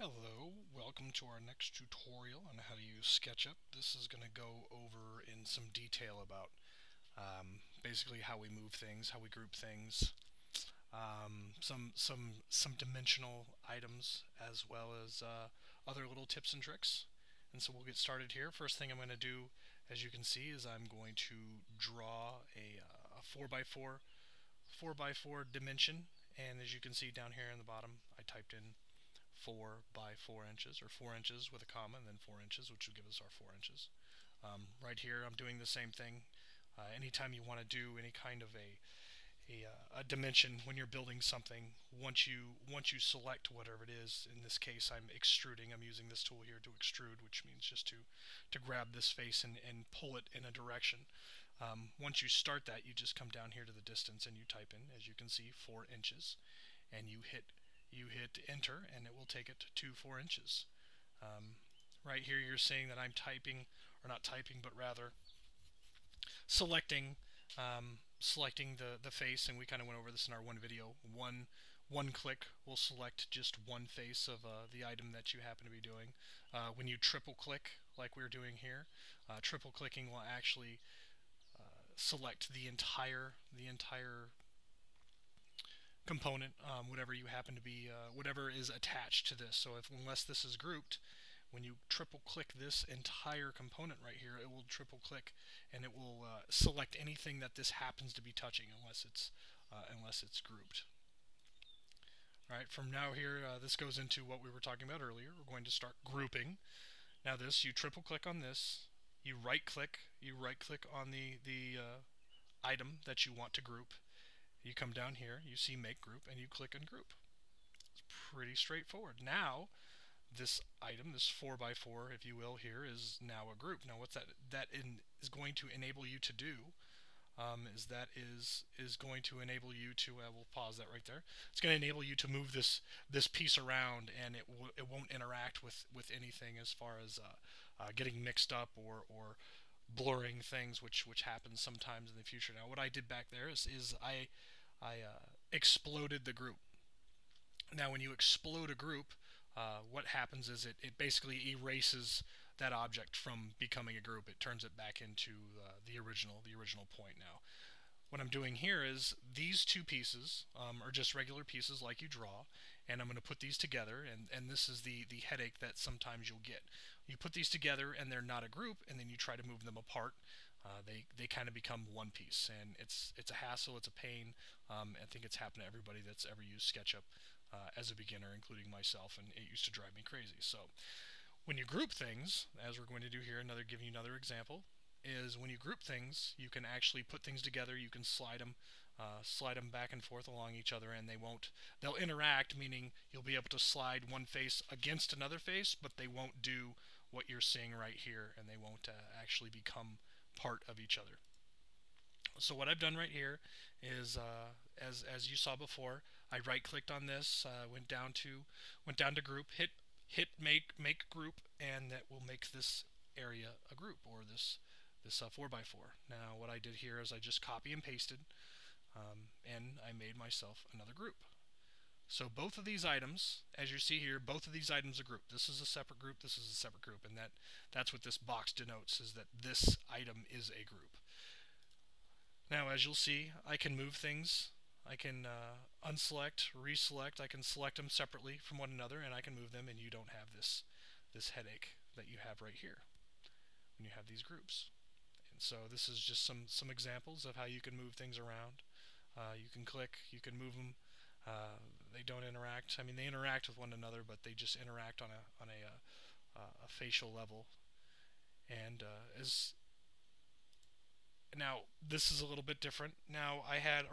Hello, welcome to our next tutorial on how to use SketchUp. This is going to go over in some detail about basically how we move things, how we group things, some dimensional items, as well as other little tips and tricks. And so we'll get started here. First thing I'm going to do, as you can see, is I'm going to draw a 4x4 dimension. And as you can see down here in the bottom, I typed in 4 by 4 inches, or 4 inches with a comma, and then 4 inches, which will give us our 4 inches. Right here, I'm doing the same thing. Anytime you want to do any kind of a dimension when you're building something, once you select whatever it is, in this case I'm extruding, I'm using this tool here to extrude, which means just to grab this face and pull it in a direction. Once you start that, you just come down here to the distance and you type in, as you can see, 4 inches, and you hit enter, and it will take it to 4 inches. Right here you're seeing that I'm typing, or not typing, but rather selecting selecting the face, and we kind of went over this in our one video. One click will select just one face of the item that you happen to be doing. When you triple click, like we're doing here, triple clicking will actually select the entire component, whatever you happen to be, whatever is attached to this. So unless this is grouped, when you triple click this entire component right here, it will triple click and it will select anything that this happens to be touching, unless it's grouped. All right, from now here, this goes into what we were talking about earlier. We're going to start grouping. Now this, you triple click on this, you right click on the item that you want to group. You come down here, you see Make Group, and you click on Group. It's pretty straightforward. Now, this item, this 4x4, if you will, here is now a group. Now, what's that is going to enable you to do is going to enable you to, we'll pause that right there. It's going to enable you to move this piece around, and it won't interact with anything as far as getting mixed up or blurring things, which happens sometimes in the future. Now, what I did back there is I exploded the group. Now, when you explode a group, what happens is it basically erases that object from becoming a group. It turns it back into the original point. Now, what I'm doing here is these two pieces are just regular pieces like you draw, and I'm going to put these together, and this is the headache that sometimes you'll get. You put these together and they're not a group, and then you try to move them apart. They kind of become one piece, and it's a hassle, it's a pain. I think it's happened to everybody that's ever used SketchUp as a beginner, including myself, and it used to drive me crazy. So when you group things, as we're going to do here, giving you another example, is when you group things, you can actually put things together. You can slide them back and forth along each other, and they'll interact, meaning you'll be able to slide one face against another face, but they won't do what you're seeing right here, and they won't actually become part of each other. So what I've done right here is, as you saw before, I right-clicked on this, went down to group, hit make group, and that will make this area a group, or this 4x4. Now what I did here is I just copy and pasted, and I made myself another group. So both of these items, as you see here, both of these items are grouped. This is a separate group, this is a separate group, and that's what this box denotes, is that this item is a group. Now, as you'll see, I can move things. I can unselect, reselect. I can select them separately from one another, and I can move them, and you don't have this headache that you have right here when you have these groups. And so this is just some examples of how you can move things around. You can click, you can move them. They don't interact. I mean, they interact with one another, but they just interact on a facial level. And now this is a little bit different. Now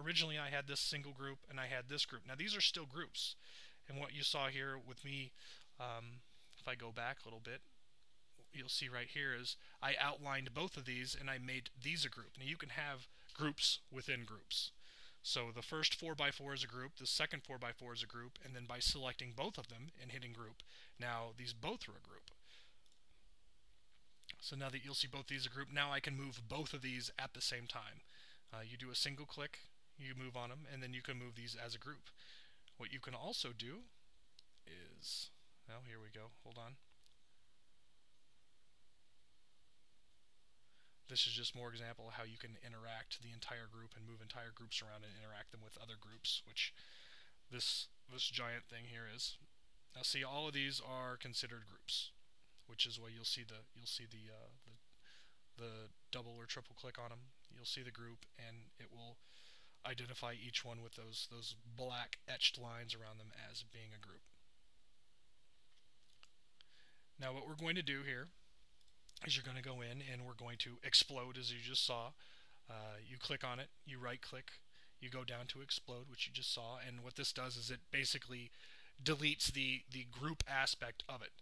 originally I had this single group and I had this group. Now these are still groups, and what you saw here with me, if I go back a little bit, you'll see right here is I outlined both of these and I made these a group. Now you can have groups within groups. So the first 4x4 is a group, the second 4x4 is a group, and then by selecting both of them and hitting group, now these both are a group. So now that you'll see both these a group, now I can move both of these at the same time. You do a single click, you move on them, and then you can move these as a group. What you can also do is, Well, here we go. Hold on. This is just more example of how you can interact the entire group and move entire groups around and interact them with other groups, which this giant thing here is. Now see, all of these are considered groups, which is why the double or triple click on them. You'll see the group, and it will identify each one with those black etched lines around them as being a group. Now what we're going to do here is you're going to go in and we're going to explode, as you just saw. You click on it, you right click, you go down to explode, which you just saw, and what this does is it basically deletes the group aspect of it.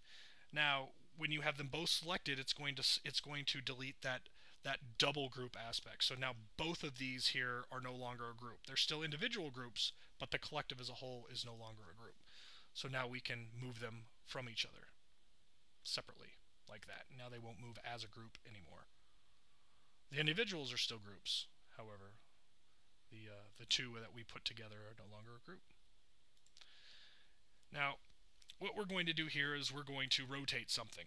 Now, when you have them both selected, it's going to delete that double group aspect. So now both of these here are no longer a group. They're still individual groups, but the collective as a whole is no longer a group. So now we can move them from each other separately like that. Now they won't move as a group anymore. The individuals are still groups. However, the two that we put together are no longer a group. Now, what we're going to do here is we're going to rotate something.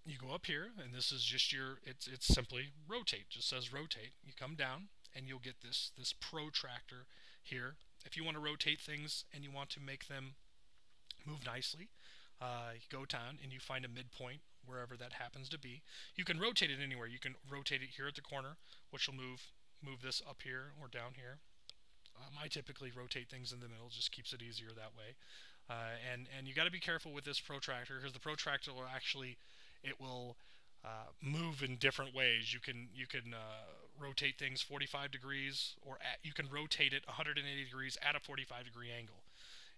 You go up here, and this is just it's simply rotate. Just says rotate. You come down, and you'll get this protractor here. If you want to rotate things and you want to make them move nicely, you go down and you find a midpoint wherever that happens to be. You can rotate it anywhere. You can rotate it here at the corner, which will move this up here or down here. I typically rotate things in the middle, just keeps it easier that way. And you got to be careful with this protractor, because the protractor will actually move in different ways. You can rotate things 45 degrees, or you can rotate it 180 degrees at a 45-degree angle,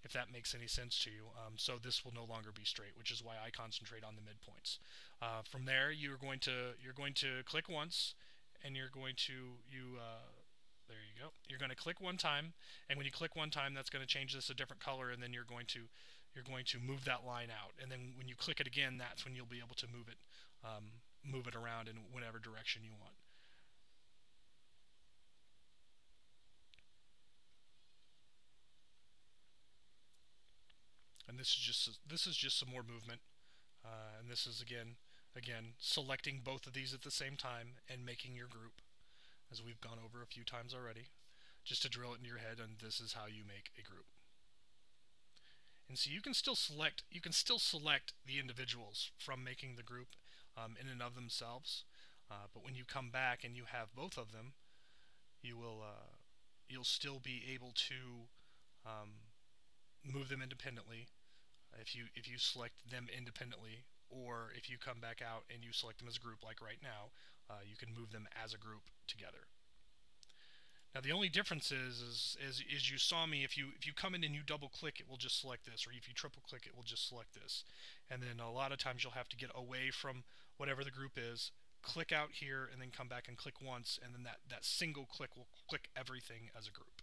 if that makes any sense to you. So this will no longer be straight, which is why I concentrate on the midpoints. From there, you're going to click once, and you're going to there you go. You're going to click one time, and when you click one time, that's going to change this a different color, and then you're going to move that line out. And then when you click it again, that's when you'll be able to move it around in whatever direction you want. And this is just some more movement. And this is again selecting both of these at the same time and making your group, as we've gone over a few times already, just to drill it into your head. And this is how you make a group. And so you can still select the individuals from making the group in and of themselves. But when you come back and you have both of them, you'll still be able to move them independently if you select them independently, or if you come back out and you select them as a group, like right now, you can move them as a group together. Now the only difference is you saw me, if you come in and you double click, it will just select this, or if you triple click, it will just select this. And then a lot of times you'll have to get away from whatever the group is, click out here, and then come back and click once, and then that single click will click everything as a group.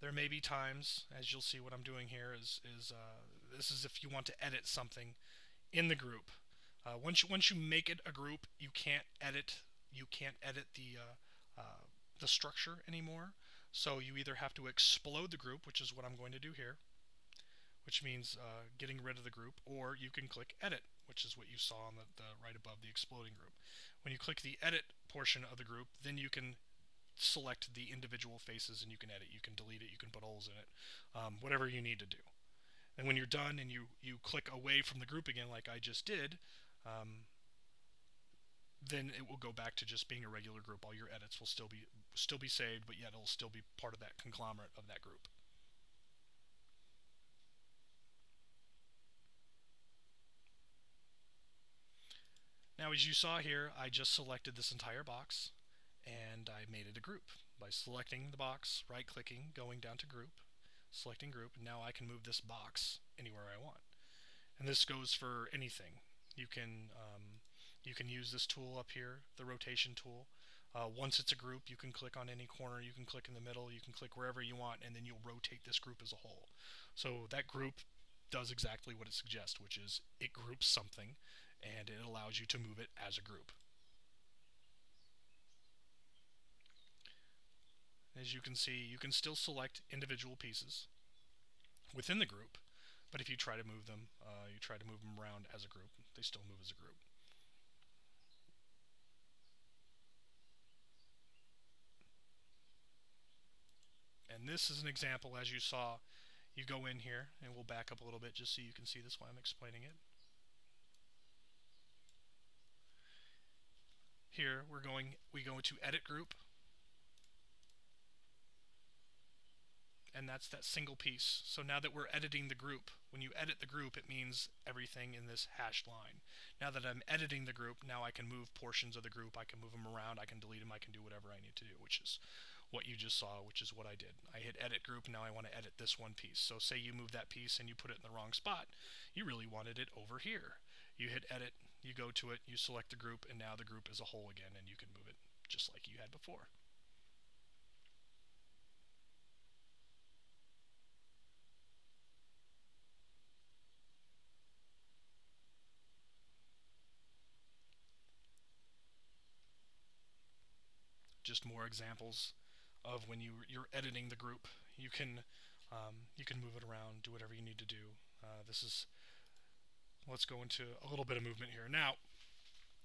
There may be times, as you'll see what I'm doing here, this is if you want to edit something in the group. Once you make it a group, you can't edit the structure anymore. So you either have to explode the group, which is what I'm going to do here, which means getting rid of the group, or you can click edit, which is what you saw on the right above the exploding group. When you click the edit portion of the group, then you can select the individual faces and you can edit. You can delete it, you can put holes in it, whatever you need to do. And when you're done and you click away from the group again, like I just did, then it will go back to just being a regular group. All your edits will still be saved, but yet it'll still be part of that conglomerate of that group. Now, as you saw here, I just selected this entire box, and I made it a group by selecting the box, right-clicking, going down to group, selecting group, and now I can move this box anywhere I want. And this goes for anything. You can use this tool up here, the rotation tool. Once it's a group, you can click on any corner, you can click in the middle, you can click wherever you want, and then you'll rotate this group as a whole. So that group does exactly what it suggests, which is it groups something, and it allows you to move it as a group. As you can see, you can still select individual pieces. within the group. But if you try to move them, around as a group, they still move as a group. And this is an example, as you saw. You go in here, and we'll back up a little bit just so you can see this while I'm explaining it. Here we go into edit group, and that's that single piece. So now that we're editing the group, when you edit the group, it means everything in this hashed line. Now that I'm editing the group, now I can move portions of the group. I can move them around. I can delete them. I can do whatever I need to do, which is what you just saw, which is what I did. I hit edit group. Now I want to edit this one piece. So say you move that piece and you put it in the wrong spot. You really wanted it over here. You hit edit, you go to it, you select the group, and now the group is a whole again, and you can move it just like you had before. Just more examples of when you're editing the group. You can move it around, do whatever you need to do. This is Let's go into a little bit of movement here. Now,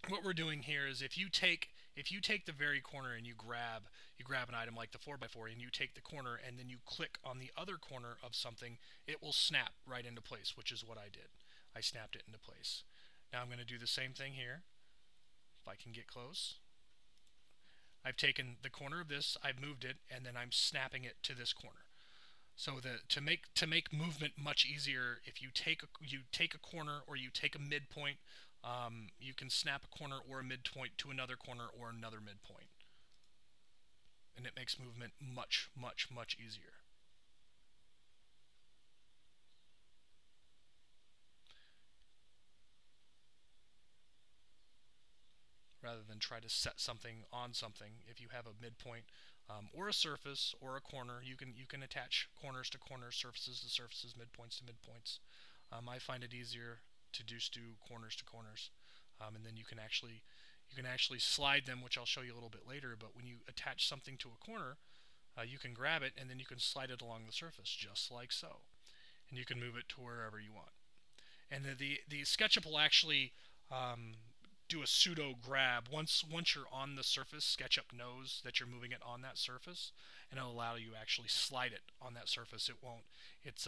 what we're doing here is if you take the very corner and you grab an item like the 4x4 and you take the corner and then you click on the other corner of something, it will snap right into place, which is what I did. I snapped it into place. Now I'm going to do the same thing here. If I can get close. I've taken the corner of this, I've moved it, and then I'm snapping it to this corner. So to make movement much easier, if you take a corner or you take a midpoint, you can snap a corner or a midpoint to another corner or another midpoint, and it makes movement much easier. Rather than try to set something on something, if you have a midpoint or a surface or a corner, you can attach corners to corners, surfaces to surfaces, midpoints to midpoints. I find it easier to just do corners to corners, and then you can actually slide them, which I'll show you a little bit later. But when you attach something to a corner, you can grab it and then you can slide it along the surface just like so, and you can move it to wherever you want. And the SketchUp will actually do a pseudo grab. Once you're on the surface, SketchUp knows that you're moving it on that surface, and it'll allow you to actually slide it on that surface. It won't. It's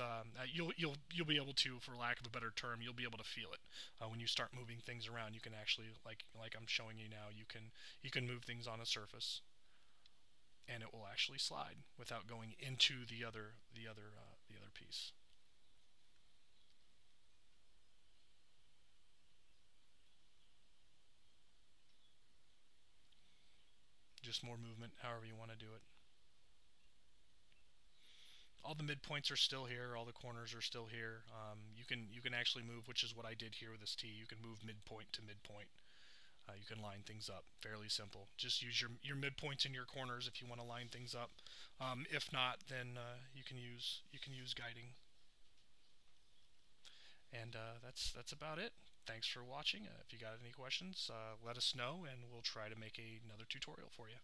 you'll be able to, for lack of a better term, you'll be able to feel it when you start moving things around. You can actually, like I'm showing you now, you can move things on a surface, and it will actually slide without going into the other piece. Just more movement, however you want to do it. All the midpoints are still here. All the corners are still here. You can actually move, which is what I did here with this T. You can move midpoint to midpoint. You can line things up. Fairly simple. Just use your midpoints and your corners if you want to line things up. If not, then you can use guiding. And that's about it. Thanks for watching. If you got any questions, let us know, and we'll try to make another tutorial for you.